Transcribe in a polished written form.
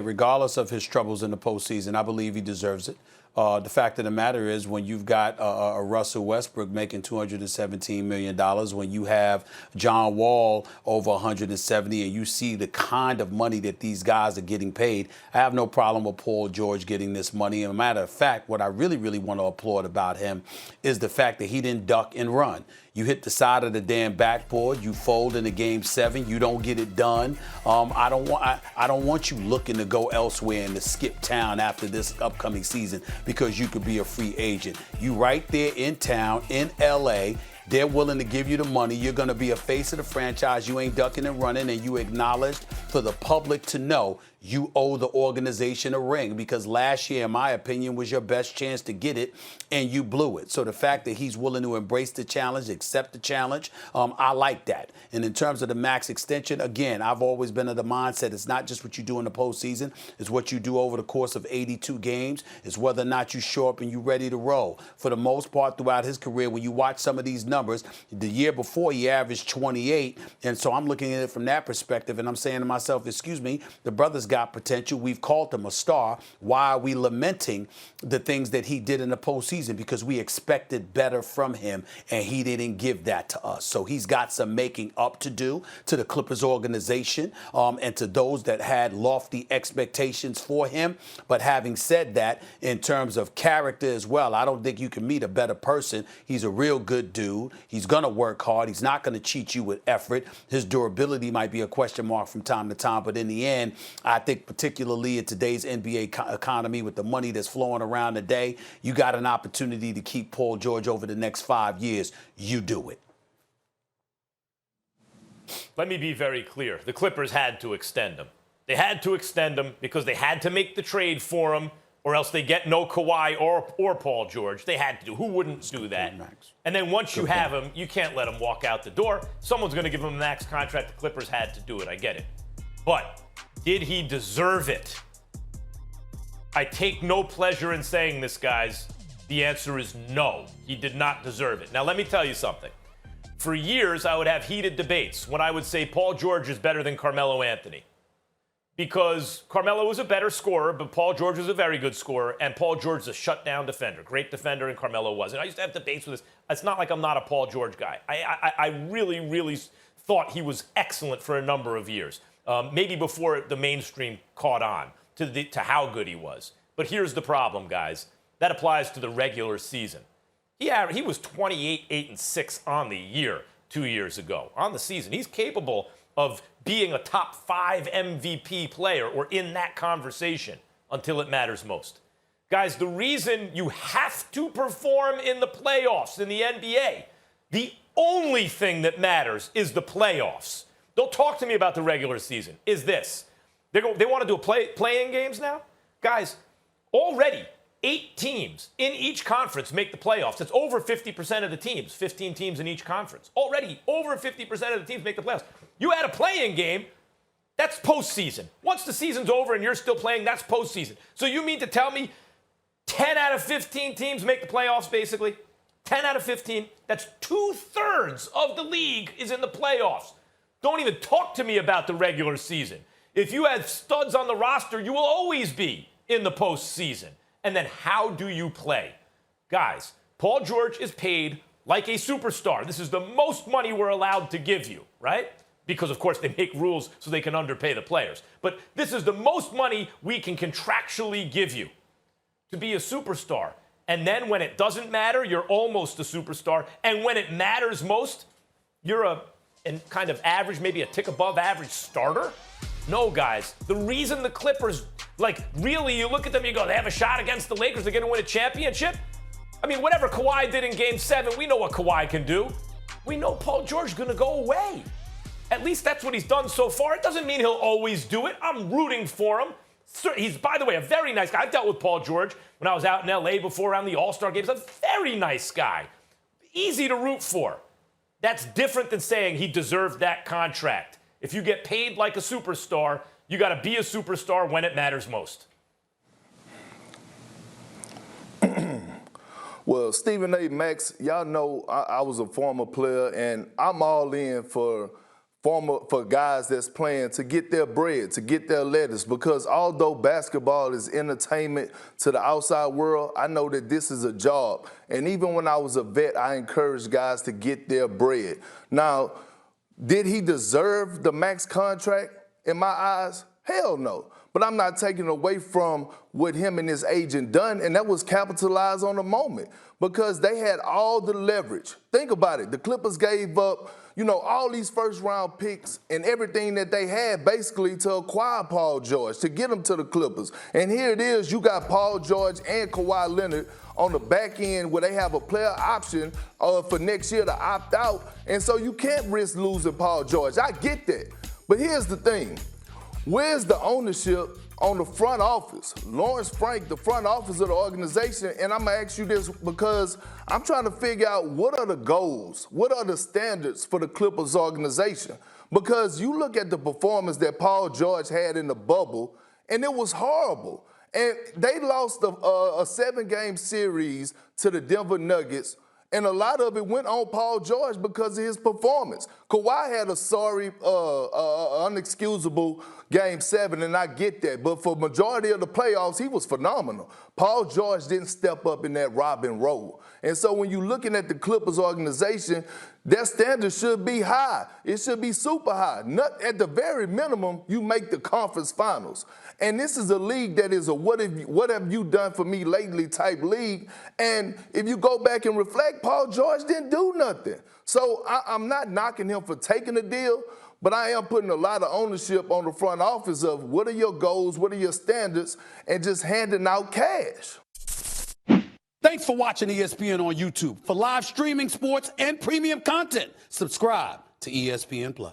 Regardless of his troubles in the postseason, I believe he deserves it. The fact of the matter is, when you've got a Russell Westbrook making $217 million, when you have John Wall over 170, and you see the kind of money that these guys are getting paid, I have no problem with Paul George getting this money. And a matter of fact, what I really want to applaud about him is the fact that he didn't duck and run. You hit the side of the damn backboard. You fold into Game 7. You don't get it done. I don't want you looking to go elsewhere and to skip town after this upcoming season because you could be a free agent. You right there in town in L.A. They're willing to give you the money. You're going to be a face of the franchise. You ain't ducking and running, and you acknowledged for the public to know you owe the organization a ring, because last year, in my opinion, was your best chance to get it, and you blew it. So the fact that he's willing to embrace the challenge, accept the challenge, I like that. And in terms of the max extension, again, I've always been of the mindset it's not just what you do in the postseason, it's what you do over the course of 82 games. It's whether or not you show up and you're ready to roll. For the most part, throughout his career, when you watch some of these numbers, the year before he averaged 28, and so I'm looking at it from that perspective, and I'm saying to myself, excuse me, the brother's got potential. We've called him a star. Why are we lamenting the things that he did in the postseason? Because we expected better from him, and he didn't give that to us. So he's got some making up to do to the Clippers organization and to those that had lofty expectations for him. But having said that, in terms of character as well, I don't think you can meet a better person. He's a real good dude. He's going to work hard. He's not going to cheat you with effort. His durability might be a question mark from time to time, but in the end, I think particularly in today's NBA economy with the money that's flowing around today, you got an opportunity to keep Paul George over the next 5 years. You do it. Let me be very clear. The Clippers had to extend him. They had to extend him because they had to make the trade for him, or else they get no Kawhi or Paul George. They had to do. Who wouldn't do that? And then once you have him, you can't let him walk out the door. Someone's going to give him a max contract. The Clippers had to do it. I get it. But did he deserve it? I take no pleasure in saying this, guys. The answer is no. He did not deserve it. Now, let me tell you something. For years, I would have heated debates when I would say Paul George is better than Carmelo Anthony, because Carmelo was a better scorer, but Paul George was a very good scorer, and Paul George is a shutdown defender, great defender, and Carmelo wasn't. I used to have debates with this. It's not like I'm not a Paul George guy. I really thought he was excellent for a number of years, maybe before the mainstream caught on to how good he was. But here's the problem, guys. That applies to the regular season. He was 28, 8, and 6 on the year 2 years ago. On the season, he's capable of being a top 5 MVP player or in that conversation until it matters most. Guys, the reason you have to perform in the playoffs in the NBA, the only thing that matters is the playoffs. Don't talk to me about the regular season. Is this. They want to do play-in games now? Guys, already 8 teams in each conference make the playoffs. That's over 50% of the teams, 15 teams in each conference. Already over 50% of the teams make the playoffs. You add a play-in game, that's postseason. Once the season's over and you're still playing, that's postseason. So you mean to tell me 10 out of 15 teams make the playoffs, basically? 10 out of 15? That's 2/3 of the league is in the playoffs. Don't even talk to me about the regular season. If you have studs on the roster, you will always be in the postseason. And then how do you play? Guys, Paul George is paid like a superstar. This is the most money we're allowed to give you, right? Because, of course, they make rules so they can underpay the players. But this is the most money we can contractually give you to be a superstar. And then when it doesn't matter, you're almost a superstar. And when it matters most, you're a kind of average, maybe a tick above average starter? No, guys. The reason the Clippers, really, you look at them, you go, they have a shot against the Lakers, they're going to win a championship? I mean, whatever Kawhi did in Game 7, we know what Kawhi can do. We know Paul George is going to go away. At least that's what he's done so far. It doesn't mean he'll always do it. I'm rooting for him. He's, by the way, a very nice guy. I've dealt with Paul George when I was out in L.A. before around the All-Star games. A very nice guy. Easy to root for. That's different than saying he deserved that contract. If you get paid like a superstar, you got to be a superstar when it matters most. Well, Stephen A. Max, y'all know I was a former player, and I'm all in for for guys that's playing to get their bread, to get their lettuce. Because although basketball is entertainment to the outside world, I know that this is a job. And even when I was a vet, I encouraged guys to get their bread. Now, did he deserve the max contract in my eyes? Hell no. But I'm not taking away from what him and his agent done, and that was capitalize on the moment because they had all the leverage. Think about it. The Clippers gave up, all these first-round picks and everything that they had basically to acquire Paul George, to get him to the Clippers. And here it is, you got Paul George and Kawhi Leonard on the back end where they have a player option for next year to opt out. And so you can't risk losing Paul George. I get that. But here's the thing. Where's the ownership on the front office? Lawrence Frank, the front office of the organization, and I'm going to ask you this because I'm trying to figure out what are the goals, what are the standards for the Clippers organization? Because you look at the performance that Paul George had in the bubble, and it was horrible. And they lost a 7-game series to the Denver Nuggets, and a lot of it went on Paul George because of his performance. Kawhi had a sorry, unexcusable Game 7, and I get that. But for majority of the playoffs, he was phenomenal. Paul George didn't step up in that Robin role. And so when you're looking at the Clippers organization, their standards should be high. It should be super high. At the very minimum, you make the conference finals. And this is a league that is a what have you done for me lately type league. And if you go back and reflect, Paul George didn't do nothing. So I'm not knocking him for taking a deal, but I am putting a lot of ownership on the front office of what are your goals, what are your standards, and just handing out cash. Thanks for watching ESPN on YouTube. For live streaming sports and premium content, subscribe to ESPN+.